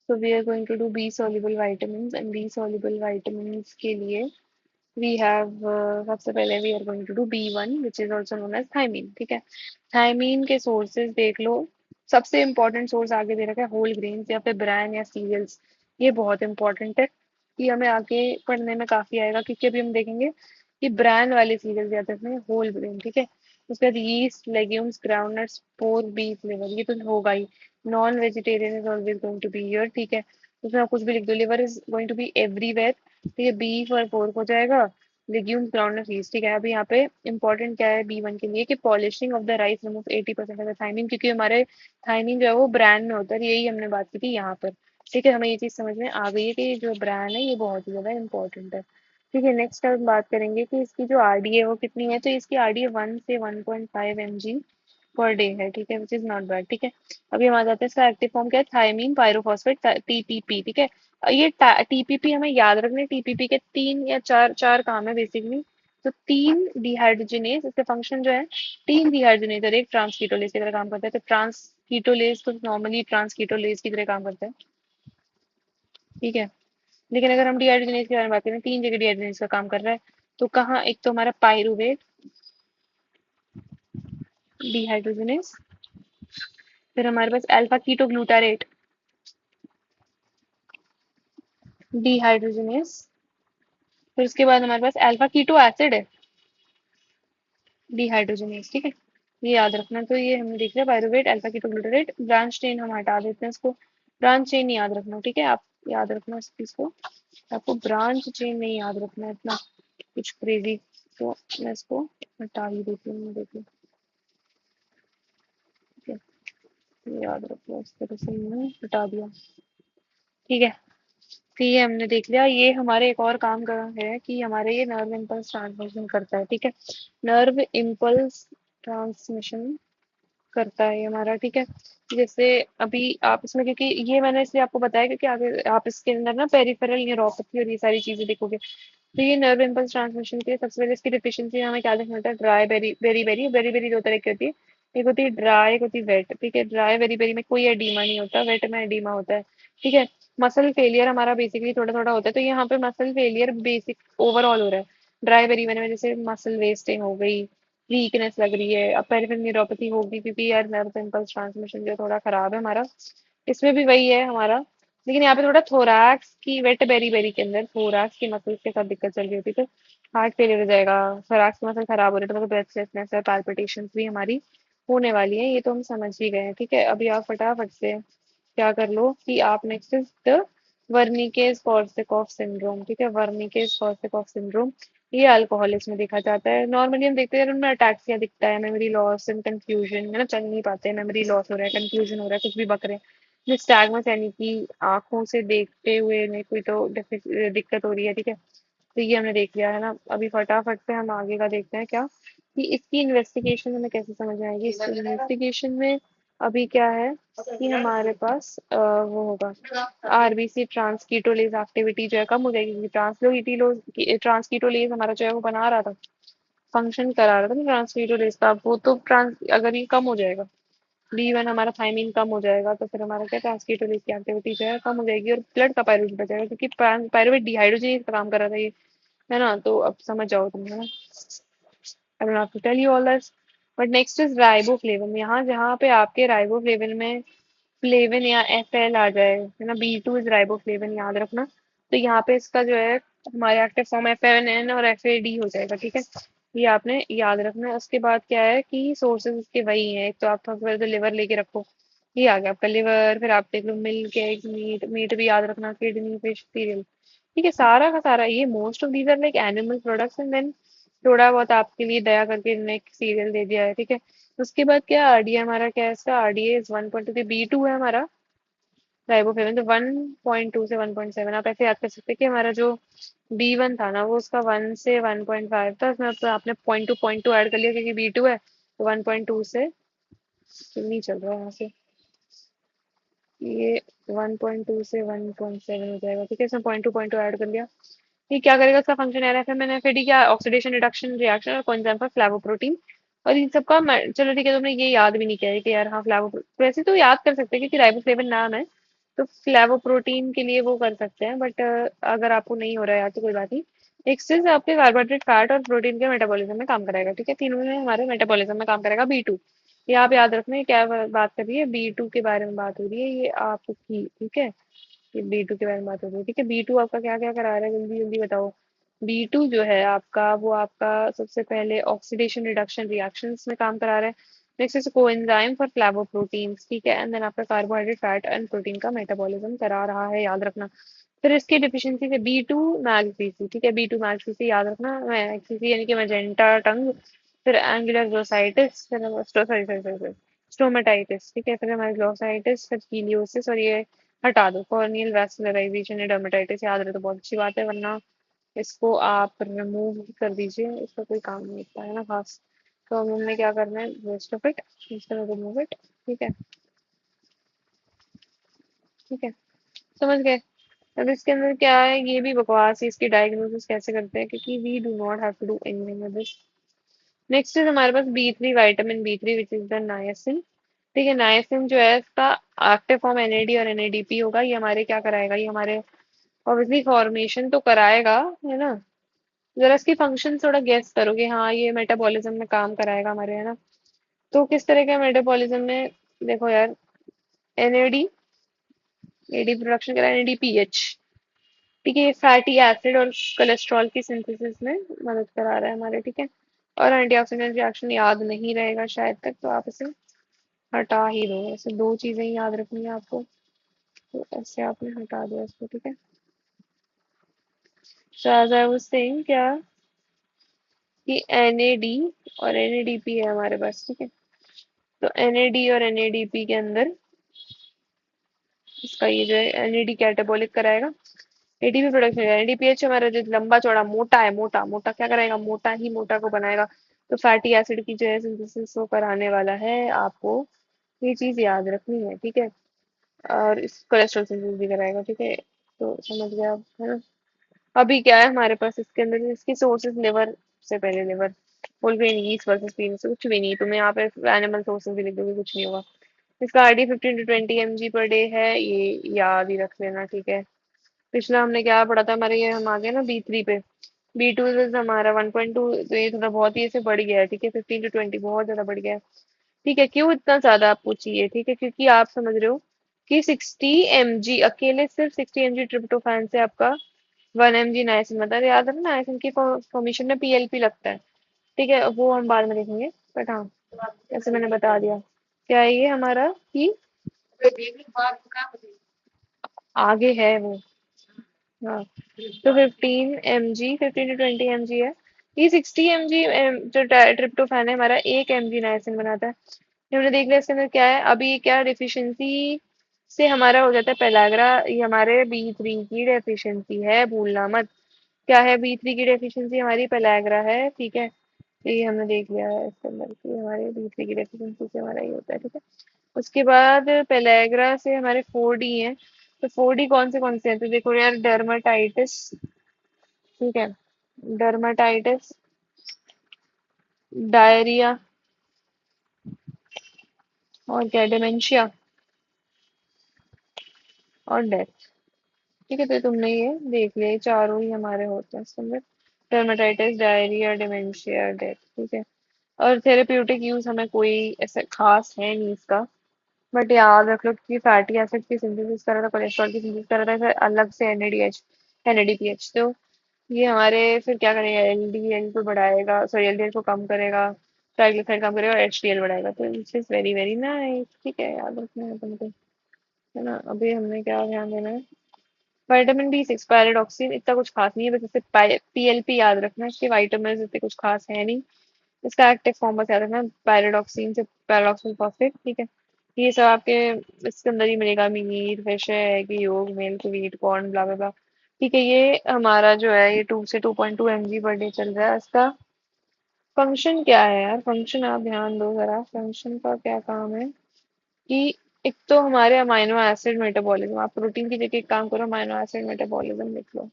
So we are going to do B soluble vitamins, and B soluble vitamins के लिए we have सबसे पहले we are going to do B1 which is also known as thiamine. ठीक है, thymine के sources देख लो। सबसे important source आगे दे रखा है होल ग्रेन्स या फिर ब्रैन या सीरियल्स। ये बहुत इंपॉर्टेंट है, ये हमें आगे पढ़ने में काफी आएगा, क्योंकि अभी हम देखेंगे कि ब्रैन वाले सीरियल्स या फिर होल ग्रेन। ठीक है, उसके बाद yeast, legumes, groundnuts, pork, beef, liver, ये तो होगा ही। Non vegetarian is always going to be here. ठीक है, उसमें आप कुछ भी लिख दो, liver is going to be everywhere. ठीक है, बीफ और पोर्क हो जाएगा, लेग्यूम्स, ग्राउंडनट, यीस्ट। ठीक है, अभी यहाँ पे इंपॉर्टेंट क्या है B1 के लिए कि polishing of the rice remove 80% of the thiamine, क्योंकि हमारे थायमीन जो है वो ब्रांड में होता है, यही हमने बात की थी यहाँ पर। ठीक है, हमें ये चीज समझ में आ गई है कि ये जो ब्रांड है ये बहुत ही ज्यादा इंपॉर्टेंट है। ठीक है, नेक्स्ट हम बात करेंगे कि इसकी जो आरडी है वो कितनी है। तो इसकी आरडी है 1 से 1.5 mg पर डे है। ठीक है, विच इज नॉट बैड। ठीक है, अभी हम आ जाते हैं इसका एक्टिव फॉर्म क्या है, थायमीन पायरोफॉस्फेट, टीपीपी। ठीक है, ये टीपीपी हमें याद रखना, टीपीपी के तीन या चार चार काम है बेसिकली। तो तीन डिहाइड्रोजिनेज, इसके फंक्शन जो है, तीन डिहाइड्रोजिनेज और एक ट्रांसकीटोलेज की तरह काम करता है। तो ट्रांसकीटोलेज तो नॉर्मली ट्रांसकीटोलेज की तरह काम करता है। ठीक है, लेकिन अगर हम डिहाइड्रोजिनेज के बारे में बात करें, तीन जगह डिहाइड्रोजिनेज का काम कर रहा है। तो कहाँ, एक तो हमारा पायरुवेट डिहाइड्रोजिनेज, फिर हमारे पास अल्फा कीटो ग्लूटारेट डिहाइड्रोजिनेज, फिर उसके बाद हमारे पास अल्फा कीटो एसिड है डिहाइड्रोजिनेज। ठीक है, ये याद रखना। तो ये हमने देख लिया pyruvate, alpha ketoglutarate. Branch chain हम हटा देते हैं इसको, ब्रांच चेन नहीं याद रखना। ठीक है, आप याद रखना इस चीज को, आपको ब्रांच चेन नहीं याद रखना है इतना कुछ क्रेजी। तो मैं इसको हटा ही देती हूँ, देखिए। ठीक है, ये याद रखो, इस तरह से मैंने हटा दिया। ठीक है, तो ये हमने देख लिया। ये हमारे एक और काम का है कि हमारे ये नर्व इम्पल्स ट्रांसमिशन करता है। ठीक है, नर्व इम्पल्स ट्रांसमिशन करता है ये हमारा। ठीक है, जैसे अभी आप इसमें, क्योंकि ये मैंने इसलिए आपको बताया क्योंकि आगे आप इसके अंदर ना पेरिफेरल न्यूरोपैथी और ये सारी चीजें देखोगे। तो ये नर्व इम्पल्स ट्रांसमिशन के लिए सबसे पहले इसकी डिफिशियंसी हमें क्या देखना होता है, dry berry berry berry berry berry दो तरह की होती है। एक होती है ड्राई, एक होती है वेट। ठीक है, ड्राई बेरी बेरी में कोई एडीमा नहीं होता, वेट में एडीमा होता है। ठीक है, मसल फेलियर हमारा बेसिकली थोड़ा थोड़ा होता है, तो यहाँ पे मसल फेलियर बेसिक ओवरऑल हो रहा है। ड्राई बेरी में जैसे मसल वेस्टिंग हो गई, वीकनेस लग रही है, अब पेरिफेरल न्यूरोपैथी होगी क्योंकि यार नर्व इम्पल्स ट्रांसमिशन जो थोड़ा खराब है हमारा। इसमें भी वही है हमारा, लेकिन यहाँ पे थोड़ा थोरैक्स की, वेट बेरी बेरी के अंदर थोरैक्स की मसल्स के साथ दिक्कत चल रही होती है, तो हार्ट फेलियर हो जाएगा। थोरैक्स की मसल खराब हो रही है तो मतलब ब्रेथलेसनेस और पाल्पिटेशंस भी हमारी होने वाली है, ये तो हम समझ ही गए हैं। ठीक है, अभी आप फटाफट से क्या कर लो कि आप नेक्स्ट इज द वर्निकेज कॉर्सैकॉफ सिंड्रोम। ठीक है, वर्निकेज कॉर्सैकॉफ सिंड्रोम, ये अल्कोहलिक्स में देखा जाता है। नॉर्मली हम देखते हैं उनमें अटैक्सिया दिखता है, मेमोरी लॉस एंड कंफ्यूजन, है ना, चल नहीं पाते, मेमोरी लॉस हो रहा है, कंफ्यूजन हो रहा है, कुछ भी बक रहे हैं। निस्टैगमस यानी कि आंखों से देखते हुए नहीं कोई तो दिक्कत हो रही है। ठीक है, तो ये हमने देख लिया है ना। अभी फटाफट से हम आगे का देखते हैं क्या, कि इसकी इन्वेस्टिगेशन हमें कैसे समझ में आएगी। इसकी इन्वेस्टिगेशन में अभी क्या है कि हमारे पास वो होगा आरबीसी ट्रांसकीटोलेज एक्टिविटी जो है कम हो जाएगी, क्योंकि ट्रांसकीटोलेज हमारा जो है वो बना रहा था, फंक्शन करा रहा था ना ट्रांसकीटोलेज का, वो तो ट्रांस अगर ये कम हो जाएगा, B1 हमारा थायमीन कम हो जाएगा, तो फिर हमारा क्या ट्रांसकीटोलेज की एक्टिविटी जो है कम हो जाएगी और ब्लड का पायरुवेट बचेगा, क्योंकि पायरुवेट डिहाइड्रोजनेज का काम कर रहा था ये, है ना। तो अब समझ जाओ तुम, है ना। I don't have to tell you all this. But next is riboflavin. यहाँ जहाँ पे आपके राइबोफ्लेविन में फ्लेविन या FL आ जाए, है ना, B2 इज राइबोफ्लेविन, याद रखना। तो यहाँ पे इसका जो है हमारे एक्टिव फॉर्म FNN और FAD हो जाएगा। ठीक है, ये आपने याद रखना है। उसके बाद क्या है कि सोर्सेज इसके वही हैं, एक तो आप थोड़ा सा लिवर लेके रखो, ये आ गया आपका लिवर। फिर आप देख लो मिल्क, एग्स, मीट, मीट भी याद रखना, किडनी, फिश, सीरियल। ठीक है, सारा का सारा ये most of these are like animal products, and then थोड़ा बहुत आपके लिए दया करके इन्होंने एक सीरियल दे दिया है। ठीक है, उसके बाद क्या आरडीए हमारा, क्या है इसका आरडीए इज 1.2, B2 है हमारा राइबोफ्लेविन। तो 1.2 से 1.7 आप ऐसे याद कर सकते हैं कि हमारा जो B1 था ना वो उसका 1 से 1.5 था, उसमें तो आपने पॉइंट टू ऐड कर लिया क्योंकि B2 है, तो 1.2 से, नहीं चल रहा है यहाँ से, ये 1.2 से 1.7 हो जाएगा। ठीक है, इसमें पॉइंट टू ऐड कर लिया। ये क्या करेगा, इसका फंक्शन है फिर मैंने फिर क्या, ऑक्सीडेशन, रिडक्शन, रिएक्शन और कोएंजाइम फॉर फ्लैवोप्रोटीन। और इन सबका चलो ठीक है, तुमने ये याद भी नहीं किया है कि यार हाँ फ्लैवो, वैसे तो याद कर सकते हैं क्योंकि राइबोफ्लेविन नाम है, तो फ्लेवोप्रोटीन के लिए वो कर सकते हैं, बट अगर आपको नहीं हो रहा है यार तो कोई बात नहीं। एक्सेस आपके कार्बोहाइड्रेट, फैट और प्रोटीन के मेटाबॉलिज्म में काम कराएगा, ठीक है, तीनों में हमारे मेटाबॉलिज्म में काम करेगा बी टू। ये आप याद रखना, ये क्या बात कर रही है, बी टू के बारे में बात हो रही है ये आपकी, ठीक है। ये बी टू के बारे में बात हो रही है, ठीक है। बी टू आपका क्या क्या करा रहा है, जल्दी जल्दी बताओ। बी टू जो है आपका, वो आपका सबसे पहले ऑक्सीडेशन रिडक्शन रिएक्शंस में काम करा रहा है। नेक्स्ट इज कोएंजाइम फॉर फ्लेवोप्रोटीन्स, ठीक है। एंड देन आपका कार्बोहाइड्रेट, फैट एंड प्रोटीन का मेटाबॉलिज्म करा रहा है, याद रखना। फिर इसकी डिफिशियंसी से बी टू मैग्नीसी, ठीक है, बी टू मैग्नीसी याद रखना, मैग्नीसी यानी कि मैजेंटा टंग। फिर एंगुलर ग्लोसाइटिस, फिर सॉरी सॉरी सॉरी स्टोमेटाइटिस, ठीक है, फिर हमारे ग्लोसाइटिस, फिर कीलियोसिस, और ये हटा दो, कॉर्नियल वैस्कुलराइजेशन या डर्मेटाइटिस याद रहे तो बहुत अच्छी बात है, वरना इसको आप रिमूव कर दीजिए, इसका कोई काम नहीं होता है ना खास। तो अब हमने क्या करना है, waste of it, remove it, ठीक है। ठीक है, समझ गए। अब इसके अंदर क्या है, ये भी बकवास है, इसकी डायग्नोसिस कैसे करते हैं, क्योंकि we do not have to do anything with this. Next is हमारे पास B three, vitamin B three which is the niacin, ठीक है। नायसिन जो है इसका एक्टिव फॉर्म एनएडी और एनएडीपी होगा, ये हमारे क्या कराएगा, ये हमारे ऑब्वियसली फॉर्मेशन तो कराएगा, है ना। जरा इसकी फंक्शन थोड़ा गेस करोगे, हाँ ये मेटाबॉलिज्म में काम कराएगा हमारे, है ना। तो किस तरह का मेटाबॉलिज्म में, देखो यार, एनएडी, एडी प्रोडक्शन करा, एनएडीपीएच, ठीक है, ये फैटी एसिड और कोलेस्ट्रॉल की सिंथेसिस में मदद करा रहा है हमारे, ठीक है। और एंटीऑक्सीडेंट रिएक्शन याद नहीं रहेगा शायद तक, तो आप इसे हटा ही दो, ऐसे दो चीजें ही याद रखनी है आपको, तो ऐसे आपने हटा दिया इसको, ठीक है। So as I was saying क्या, कि एनएडी और एनएडीपी है हमारे पास, ठीक है। तो एनएडी और एनएडीपी के अंदर इसका ये जो है एनएडी कैटाबॉलिक कराएगा, एटीपी प्रोडक्शन, एनएडीपीएच हमारा जो लंबा चौड़ा मोटा है, मोटा मोटा क्या कराएगा, मोटा ही मोटा को बनाएगा। तो फैटी एसिड की जो है सिंथेसिस वो कराने वाला है आपको, ये चीज याद रखनी है, ठीक है। और इस कोलेस्ट्रॉल सिंथेसिस भी कराएगा, ठीक है। तो समझ गया आप, है ना। अभी क्या है हमारे पास इसके अंदर, इसकी सोर्सेज लिवर, से पहले लिवर, बोल गई नहीं, ईस्ट वर्सेस पीनस कुछ भी नहीं, तुम्हें यहाँ पे एनिमल सोर्सेज भी लिख दोगे, कुछ नहीं होगा। इसका RD 15 to 20 mg per day है, ये याद ही रख लेना, ठीक है। पिछला हमने क्या पढ़ा था, हमारे ये हम आ गए ना बी थ्री पे, बी टू हमारा 1.2, तो ये थोड़ा बहुत ही ऐसे बढ़ गया है, ठीक है, 15 to 20 बहुत ज्यादा बढ़ गया है, ठीक है। क्यों इतना ज्यादा आपको चाहिए, ठीक है, क्योंकि आप समझ रहे हो कि 60 mg, अकेले सिर्फ 60 mg ट्रिप्टोफैन से आपका 1 mg नायसिन, मतलब याद है ना, नायसिन की फॉर्मेशन में पीएलपी लगता है, ठीक है, वो हम बाद में देखेंगे, बट हाँ ऐसे मैंने बता दिया। क्या है ये हमारा कि आगे है वो, हाँ। तो 15 mg, 15 to 20 mg है। ये 60 mg जो ट्रिप्टोफैन है हमारा 1 mg नायसिन बनाता है। ये हमने देख लिया, इसके अंदर क्या है, अभी क्या डिफिशिएंसी से हमारा हो जाता है पेलाग्रा, ये हमारे बी थ्री की डेफिशिएंसी है, भूलना मत। क्या है बी थ्री की डेफिशिएंसी, हमारी पेलाग्रा है, ठीक है। ये हमने देख लिया है इसके अंदर कि हमारे बी थ्री की डेफिशिएंसी से हमारा ये होता है, ठीक है। उसके बाद पेलाग्रा से हमारे 4D हैं। तो 4D कौन से हैं, तो देखो यार, डर्माटाइटिस, ठीक है, डर्माटाइटिस, डायरिया, और क्या, डिमेंशिया और डेथ, ठीक है। तो तुमने ये देख लिया, ये चारों ही हमारे होते हैं इसके अंदर, डर्माटाइटिस, डायरिया, डिमेंशिया, डेथ, ठीक है। और थेरेप्यूटिक यूज हमें कोई ऐसा खास है नहीं इसका, बट याद रख लो कि फैटी एसिड की सिंथेसिस कर रहा था, कोलेस्ट्रॉल की सिंथेसिस कर रहा था, फिर अलग से एनएडीएच, एनएडीपीएच, तो ये हमारे फिर क्या करेगा, एलडीएल को बढ़ाएगा, सॉरी एलडीएल को कम करेगा, ट्राइग्लिसराइड कम करेगा और एचडीएल बढ़ाएगा, तो this is very very nice, ठीक है, याद रखना है तुमको, है ना। अभी हमने क्या ध्यान देना है, विटामिन बी सिक्स, पैराडॉक्सिन, इतना कुछ खास नहीं है, बस इससे पीएलपी याद रखना, इसके वाइटामिन इतने कुछ खास है नहीं। इसका एक्टिव फॉर्म बस याद रखना, पैराडॉक्सिन से पैराडॉक्सिल फॉस्फेट, ठीक है। ये सब आपके इसके अंदर ही मिलेगा, मीट, फिश, एग, योग, मिल्क, व्हीट, कॉर्न, ब्ला ब्ला ब्ला, ठीक है। ये हमारा जो है ये 2 से 2.2 mg पर डे चल रहा है, इसका फंक्शन क्या है यार, फंक्शन आप ध्यान दो जरा, फंक्शन का क्या काम है कि एक तो हमारे अमाइनो एसिड मेटाबॉलिज्म, आप प्रोटीन की जगह एक काम करो, अमाइनो एसिड मेटाबॉलिज्म लिख लो,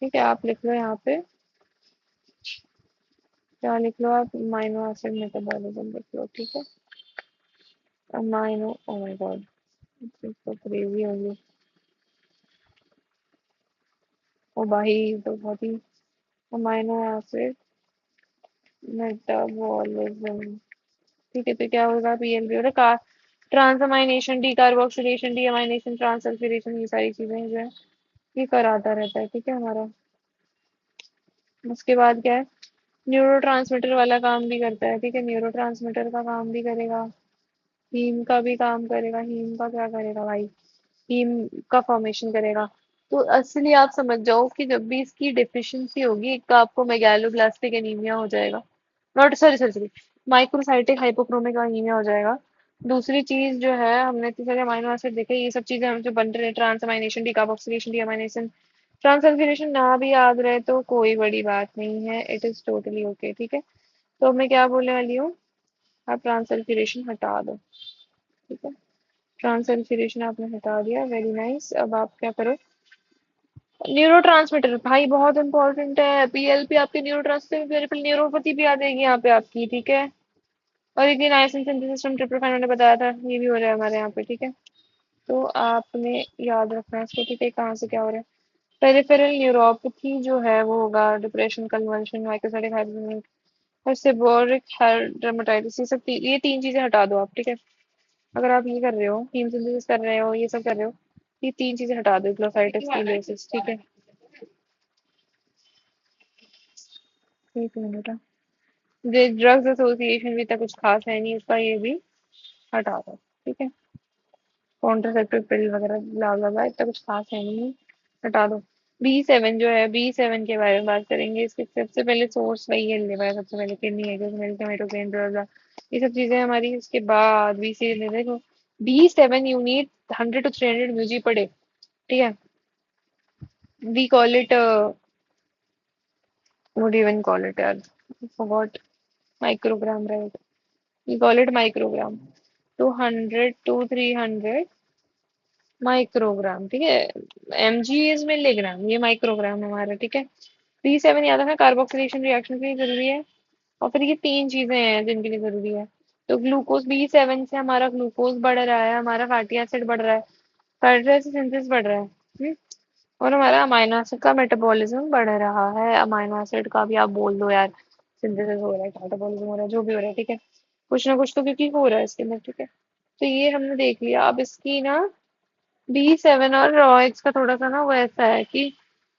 ठीक है। आप लिख लो यहाँ पे, क्या लिख लो आप, अमाइनो एसिड मेटाबॉलिज्म लिख लो, ठीक है। अमाइनो, ओ माय गॉड, तो क्रेजी होगी। ओ भाई, तो बहुत ही अमाइनो एसिड मेटाबॉलिज्म। ठीक है, तो क्या होगा? पीएलबी और का ट्रांसअमाइनेशन, डी कार्बोक्सिलेशन, डी अमाइनेशन, ट्रांससल्फेशन, ये सारी चीजें जो है ये कराता रहता है। ठीक है हमारा। उसके बाद क्या है? न्यूरो वाला काम भी करता है। ठीक है, न्यूरो का काम भी करेगा। हीम का भी काम करेगा। हीम का क्या करेगा भाई? हीम का फॉर्मेशन करेगा। तो असली आप समझ जाओ कि जब भी इसकी डिफिशियंसी होगी, एक तो आपको मेगालोब्लास्टिक एनीमिया हो जाएगा। Not, sorry sorry sorry, microcytic hypochromic anaemia हो जाएगा। दूसरी चीज जो है, हमने इतने सारे अमाइनो एसिड देखे, ये सब चीजें हम जो बन रहे हैं, ट्रांसअमाइनेशन, डीकार्बोक्सिलेशन, डीअमाइनेशन, ट्रांससल्फेशन, ना भी याद रहे तो कोई बड़ी बात नहीं है, इट इज टोटली ओके। ठीक है, तो मैं क्या बोलने वाली हूँ, आप ट्रांससल्फेशन हटा दो। ठीक है, ट्रांससल्फेशन आपने हटा दिया, वेरी नाइस। अब आप क्या करो? न्यूरो भाई बहुत इंपॉर्टेंट है। पीएलपी आपके न्यूरो न्यूरोपैथी भी आ जाएगी यहाँ पे आपकी। ठीक है, और एक दिन नाइसिन सिंथेसिस सिस्टम ट्रिप्टोफैन मैंने बताया था, ये भी हो रहा है हमारे यहाँ पे। ठीक है, तो आपने याद रखना है इसको। ठीक है, कहाँ से क्या हो रहा है? पेरिफेरल न्यूरोपैथी जो है वो होगा डिप्रेशन, कन्वल्शन, माइक्रोसाइटिक हाइपोटोनिक और सेबोरिक डर्मेटाइटिस। ये तीन चीजें हटा दो आप। ठीक है, अगर आप ये कर रहे हो, हीम सिंथेसिस कर रहे हो, ये सब कर रहे हो, ये तीन चीजें हटा दो, ग्लोसाइटिस, इलियोसिस। ठीक है, एक मिनट। ड्रग्स एसोसिएशन भी तक कुछ खास है नहीं उसका, ये भी हटा दो। ठीक है, कॉन्ट्रासेप्टिव पिल वगैरह ब्ला ब्ला ब्ला, इतना कुछ खास है नहीं, हटा दो। बी 7 जो है, बी 7 के बारे में बात करेंगे। इसके सबसे पहले सोर्स वही है, लिवर है सबसे पहले, किडनी है जो मिल्क, टमेटोग्रेन, ब्ला ब्ला, ये सब चीजें हमारी। उसके बाद बी 6 देखो, बी 7 यूनिट 100 to 300 म्यूजी पड़े। ठीक है, we call it, what do even call it यार, forgot, microgram, right? We call it microgram. तो 100 to 300 माइक्रोग्राम। ठीक है, एमजी इज मिलीग्राम, ये माइक्रोग्राम हमारा। ठीक है, बी 7 याद है, कार्बोक्सिलेशन रिएक्शन के लिए जरूरी है। और फिर ये तीन चीजें हैं जिनके लिए जरूरी है। तो ग्लूकोज, बी 7 से हमारा ग्लूकोज बढ़ रहा है, हमारा फैटी एसिड बढ़ रहा है, फैटी एसिड सिंथेसिस बढ़ रहा है। और हमारा अमाइनो एसिड का मेटाबॉलिज्म बढ़ रहा है। अमाइनो एसिड का भी आप बोल दो यार, सिंथेसिस हो रहा है, मेटाबॉलिज्म हो रहा है, जो भी हो रहा है। ठीक है, कुछ ना कुछ तो क्योंकि हो रहा है इसके अंदर। ठीक है, तो ये हमने देख लिया। अब इसकी ना बी 7 और रॉयक्स का थोड़ा सा ना वो ऐसा है कि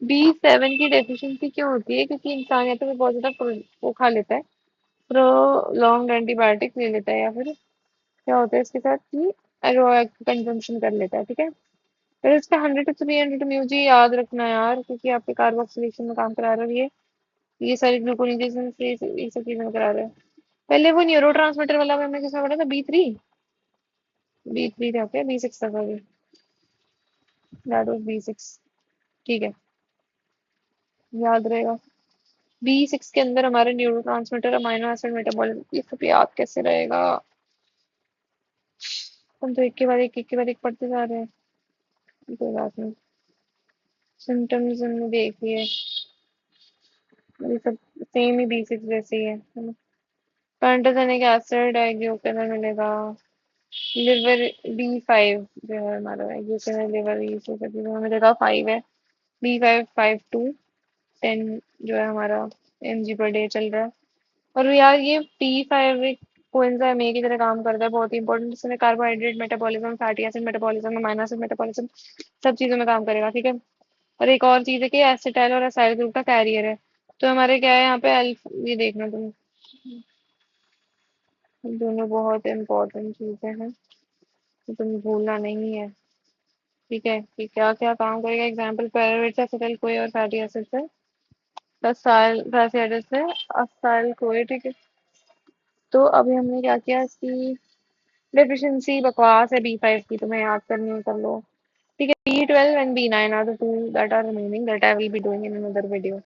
बी 7 की डेफिशिएंसी क्यों होती है? क्योंकि इंसान या तो फिर बहुत ज्यादा वो खा लेता है, प्रोलॉन्ग एंटीबायोटिक ले लेता है, या फिर क्या होता है इसके साथ कि रॉयक कंजम्पशन कर लेता है। ठीक है, फिर इसका 100 to 300 म्यूजी याद रखना है यार, क्योंकि आपके कार्बोक्सिलेशन में काम करा रहा है ये सारी ग्लूकोनिडेशन से ये सब चीजें में करा रहा है। पहले वो न्यूरो वाला में हमने किसमें पढ़ा था? बी 3 था क्या? बी 6 था, सॉरी, दैट वाज बी 6। ठीक है, याद रहेगा। बी 6 के अंदर हमारे न्यूरो अमाइनो एसिड मेटाबॉलिज्म, ये सब याद कैसे रहेगा? हम तो एक के बाद एक पढ़ते जा रहे हैं। कोई बात नहीं, सिम्टम्स हमने देख लिए, ये सब सेम ही बी 6 जैसे ही है। पैंटोथेनिक एसिड आएगी, ओके में मिलेगा। लिवर, बी 5 जो है हमारा, यूके लिवर, ये सब चीजें हमें मिलेगा 5 है। बी 5, 5 to 10 जो है हमारा mg पर डे चल रहा है। और यार ये P5 एक कोएंजाइम ए की तरह काम करता है, बहुत ही इंपॉर्टेंट। इसमें carbohydrate metabolism, fatty acid metabolism, amino acid metabolism, सब चीजों में काम करेगा। ठीक है, और एक और चीज है कि एसिटाइल और असाइल ग्रुप का कैरियर है। तो हमारे क्या है यहाँ पे ये देखना तुम, दोनों बहुत इंपॉर्टेंट चीजें हैं, तो तुम भूलना नहीं है। ठीक है, कि क्या क्या काम करेगा। एग्जाम्पल, पैरावेट से असेटाइल कोई और फैटी एसिड से फैटी एसिड से असाइल कोई। ठीक है, तो अभी हमने क्या किया, इसकी डेफिशिएंसी बकवास है बी 5 की, तुम्हें याद करनी है कर लो। ठीक है, B 12 and B 9 are the two that are remaining, that I will be doing in another video.